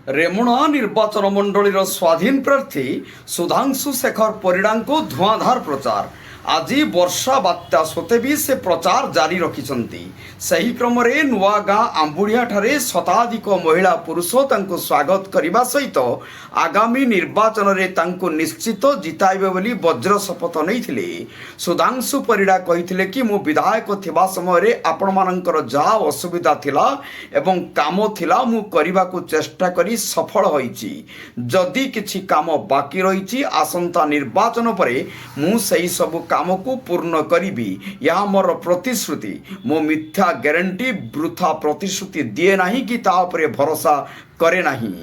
ରେମୁଣା ନିର୍ବାଚନ ମଣ୍ଡଳୀର ସ୍ୱାଧୀନ ପ୍ରାର୍ଥୀ ସୁଧାଂଶୁ ଶେଖର ପରିଡ଼ାଙ୍କୁ ଧୂଆଁଧାର ପ୍ରଚାର। ଆଜି ବର୍ଷା ବାତ୍ୟା ସତ୍ତ୍ୱେ ବି ସେ ପ୍ରଚାର ଜାରି ରଖିଛନ୍ତି। ସେହି କ୍ରମରେ ନୂଆଗାଁ ଆମ୍ବୁଢ଼ିଆଠାରେ ଶତାଧିକ ମହିଳା ପୁରୁଷ ତାଙ୍କୁ ସ୍ୱାଗତ କରିବା ସହିତ ଆଗାମୀ ନିର୍ବାଚନରେ ତାଙ୍କୁ ନିଶ୍ଚିତ ଜିତାଇବେ ବୋଲି ବଜ୍ର ଶପଥ ନେଇଥିଲେ। ସୁଧାଂଶୁ ପରିଡ଼ା କହିଥିଲେ କି ମୁଁ ବିଧାୟକ ଥିବା ସମୟରେ ଆପଣମାନଙ୍କର ଯାହା ଅସୁବିଧା ଥିଲା ଏବଂ କାମ ଥିଲା ମୁଁ କରିବାକୁ ଚେଷ୍ଟା କରି ସଫଳ ହୋଇଛି। ଯଦି କିଛି କାମ ବାକି ରହିଛି ଆସନ୍ତା ନିର୍ବାଚନ ପରେ ମୁଁ ସେହି ସବୁ କାମକୁ ପୂର୍ଣ୍ଣ କରିବି। ଏହା ମୋର ପ୍ରତିଶ୍ରୁତି। ମୁଁ ମିଥ୍ୟା ଗ୍ୟାରେଣ୍ଟି ବୃଥା ପ୍ରତିଶ୍ରୁତି ଦିଏ ନାହିଁ କି ତା ଉପରେ ଭରସା କରେ ନାହିଁ।